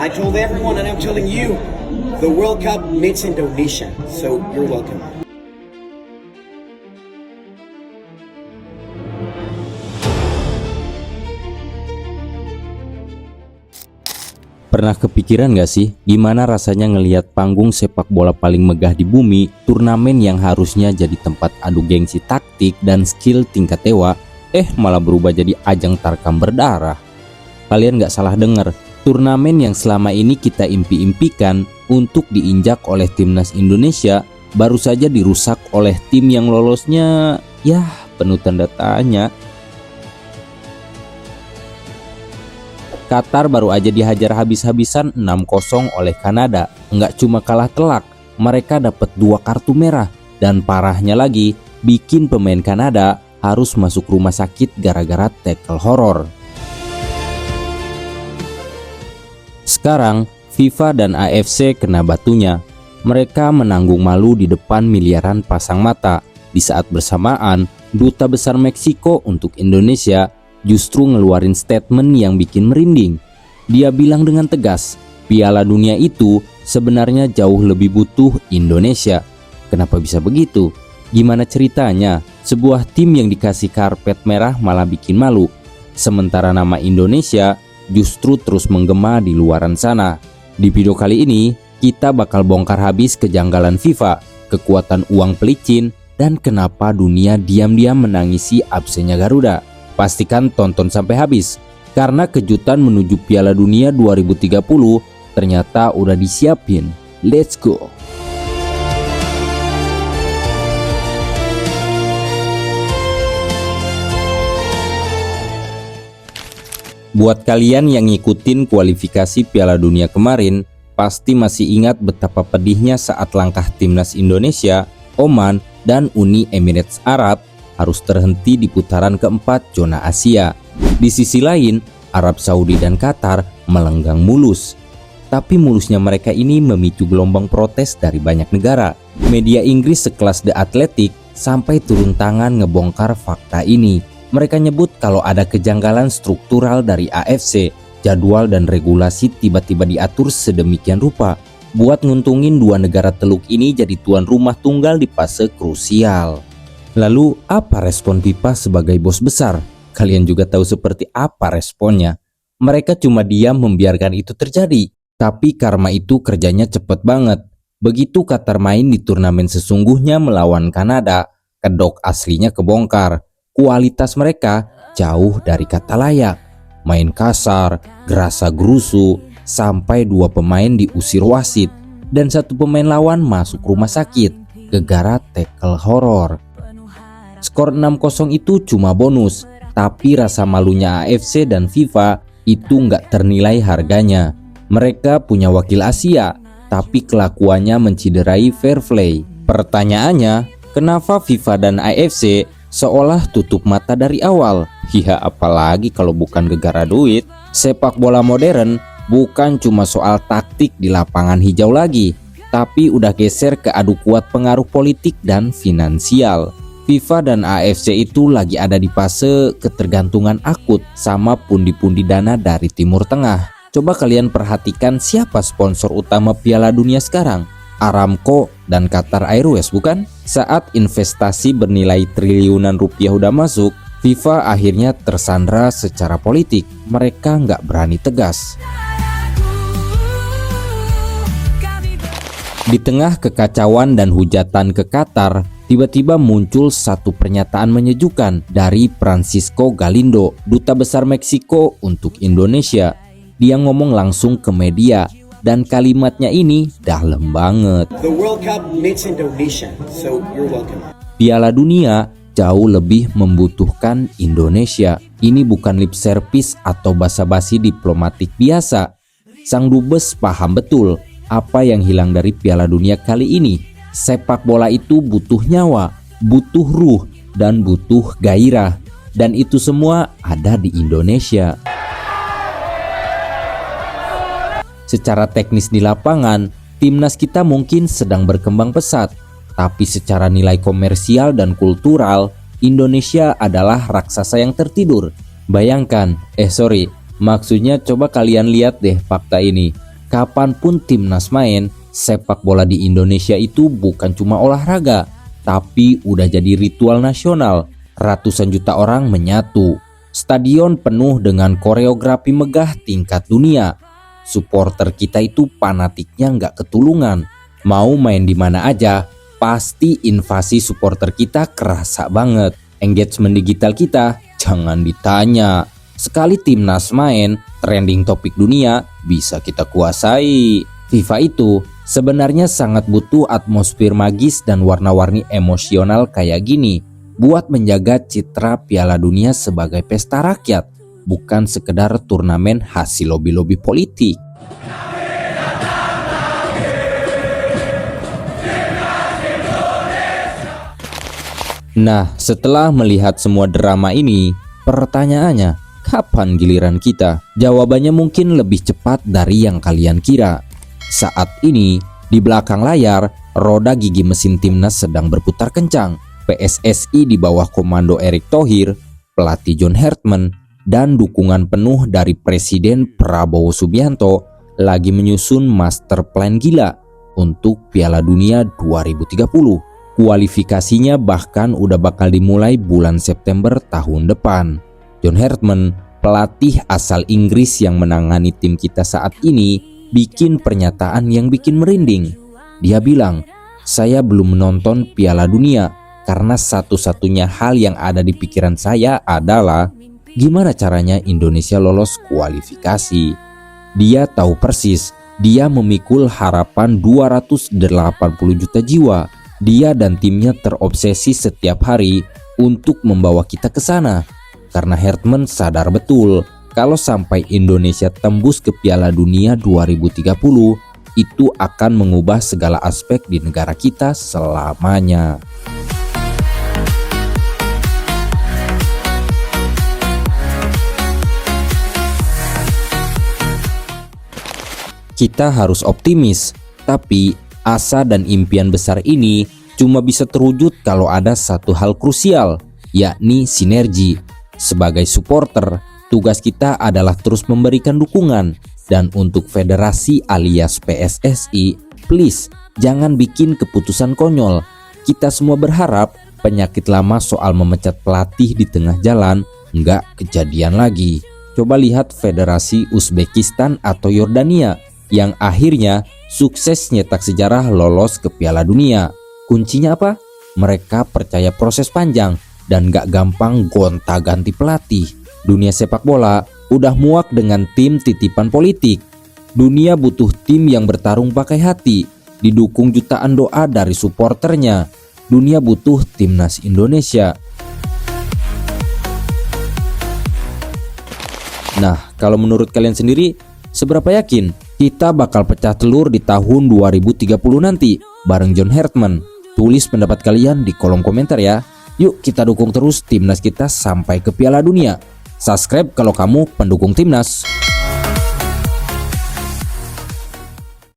I told everyone and I'm telling you, the World Cup meets Indonesia, so you're welcome. Pernah kepikiran gak sih gimana rasanya ngelihat panggung sepak bola paling megah di bumi, turnamen yang harusnya jadi tempat adu gengsi taktik dan skill tingkat dewa, malah berubah jadi ajang tarkam berdarah. Kalian gak salah dengar, turnamen yang selama ini kita impi-impikan untuk diinjak oleh timnas Indonesia baru saja dirusak oleh tim yang lolosnya penuh tanda tanya. Qatar baru aja dihajar habis-habisan 6-0 oleh Kanada. Nggak cuma kalah telak, mereka dapat 2 kartu merah. Dan parahnya lagi, bikin pemain Kanada harus masuk rumah sakit gara-gara tackle horor. Sekarang, FIFA dan AFC kena batunya. Mereka menanggung malu di depan miliaran pasang mata. Di saat bersamaan, Duta Besar Meksiko untuk Indonesia justru ngeluarin statement yang bikin merinding. Dia bilang dengan tegas, Piala Dunia itu sebenarnya jauh lebih butuh Indonesia. Kenapa bisa begitu? Gimana ceritanya? Sebuah tim yang dikasih karpet merah malah bikin malu. Sementara nama Indonesia justru terus menggema di luaran sana. Di video kali ini, kita bakal bongkar habis kejanggalan FIFA, kekuatan uang pelicin, dan kenapa dunia diam-diam menangisi absennya Garuda. Pastikan tonton sampai habis, karena kejutan menuju Piala Dunia 2030 ternyata udah disiapin. Let's go! Buat kalian yang ngikutin kualifikasi Piala Dunia kemarin, pasti masih ingat betapa pedihnya saat langkah timnas Indonesia, Oman, dan Uni Emirates Arab harus terhenti di putaran keempat zona Asia. Di sisi lain, Arab Saudi dan Qatar melenggang mulus. Tapi mulusnya mereka ini memicu gelombang protes dari banyak negara. Media Inggris sekelas The Athletic sampai turun tangan ngebongkar fakta ini. Mereka nyebut kalau ada kejanggalan struktural dari AFC, jadwal dan regulasi tiba-tiba diatur sedemikian rupa buat nguntungin 2 negara teluk ini jadi tuan rumah tunggal di fase krusial. Lalu apa respon FIFA sebagai bos besar? Kalian juga tahu seperti apa responnya. Mereka cuma diam membiarkan itu terjadi. Tapi karma itu kerjanya cepet banget. Begitu Qatar main di turnamen sesungguhnya melawan Kanada, kedok aslinya kebongkar. Kualitas mereka jauh dari kata layak. Main kasar, gerasa gerusu, sampai 2 pemain diusir wasit. Dan 1 pemain lawan masuk rumah sakit gegara tackle horor. Skor 6-0 itu cuma bonus, tapi rasa malunya AFC dan FIFA itu nggak ternilai harganya. Mereka punya wakil Asia, tapi kelakuannya menciderai fair play. Pertanyaannya, kenapa FIFA dan AFC seolah tutup mata dari awal? Ya apalagi kalau bukan gegara duit. Sepak bola modern bukan cuma soal taktik di lapangan hijau lagi, tapi udah geser ke adu kuat pengaruh politik dan finansial. FIFA dan AFC itu lagi ada di fase ketergantungan akut sama pundi-pundi dana dari Timur Tengah. Coba kalian perhatikan siapa sponsor utama Piala Dunia sekarang? Aramco dan Qatar Airways bukan? Saat investasi bernilai triliunan rupiah udah masuk, FIFA akhirnya tersandra secara politik. Mereka nggak berani tegas. Di tengah kekacauan dan hujatan ke Qatar, tiba-tiba muncul satu pernyataan menyejukkan dari Francisco Galindo, Duta Besar Meksiko untuk Indonesia. Dia ngomong langsung ke media dan kalimatnya ini dalam banget. The World Cup meets Indonesia, so you're welcome. Piala Dunia jauh lebih membutuhkan Indonesia. Ini bukan lip service atau basa-basi diplomatik biasa. Sang dubes paham betul apa yang hilang dari Piala Dunia kali ini. Sepak bola itu butuh nyawa, butuh ruh, dan butuh gairah. Dan itu semua ada di Indonesia. Secara teknis di lapangan, timnas kita mungkin sedang berkembang pesat. Tapi secara nilai komersial dan kultural, Indonesia adalah raksasa yang tertidur. Bayangkan, maksudnya coba kalian lihat deh fakta ini. Kapanpun timnas main, sepak bola di Indonesia itu bukan cuma olahraga, tapi udah jadi ritual nasional. Ratusan juta orang menyatu. Stadion penuh dengan koreografi megah tingkat dunia. Supporter kita itu fanatiknya nggak ketulungan. Mau main di mana aja, pasti invasi supporter kita kerasa banget. Engagement digital kita jangan ditanya. Sekali timnas main, trending topik dunia bisa kita kuasai. FIFA itu sebenarnya sangat butuh atmosfer magis dan warna-warni emosional kayak gini buat menjaga citra Piala Dunia sebagai pesta rakyat, bukan sekedar turnamen hasil lobi-lobi politik. Nah, setelah melihat semua drama ini, pertanyaannya, kapan giliran kita? Jawabannya mungkin lebih cepat dari yang kalian kira. Saat ini, di belakang layar, roda gigi mesin timnas sedang berputar kencang. PSSI di bawah komando Erick Thohir, pelatih John Hartman, dan dukungan penuh dari Presiden Prabowo Subianto lagi menyusun master plan gila untuk Piala Dunia 2030. Kualifikasinya bahkan udah bakal dimulai bulan September tahun depan. John Hartman, pelatih asal Inggris yang menangani tim kita saat ini, bikin pernyataan yang bikin merinding. Dia bilang, "Saya belum menonton Piala Dunia karena satu-satunya hal yang ada di pikiran saya adalah gimana caranya Indonesia lolos kualifikasi." Dia tahu persis, dia memikul harapan 280 juta jiwa. Dia dan timnya terobsesi setiap hari untuk membawa kita ke sana. Karena Hartman sadar betul kalau sampai Indonesia tembus ke Piala Dunia 2030, itu akan mengubah segala aspek di negara kita selamanya. Kita harus optimis, tapi asa dan impian besar ini cuma bisa terwujud kalau ada satu hal krusial, yakni sinergi. Sebagai supporter, tugas kita adalah terus memberikan dukungan. Dan untuk federasi alias PSSI, please jangan bikin keputusan konyol. Kita semua berharap penyakit lama soal memecat pelatih di tengah jalan nggak kejadian lagi. Coba lihat federasi Uzbekistan atau Yordania yang akhirnya sukses nyetak sejarah lolos ke Piala Dunia. Kuncinya apa? Mereka percaya proses panjang dan gak gampang gonta-ganti pelatih. Dunia sepak bola udah muak dengan tim titipan politik. Dunia butuh tim yang bertarung pakai hati, didukung jutaan doa dari supporternya. Dunia butuh timnas Indonesia. Nah, kalau menurut kalian sendiri, seberapa yakin kita bakal pecah telur di tahun 2030 nanti bareng John Hartman? Tulis pendapat kalian di kolom komentar ya. Yuk kita dukung terus timnas kita sampai ke Piala Dunia. Subscribe kalau kamu pendukung timnas.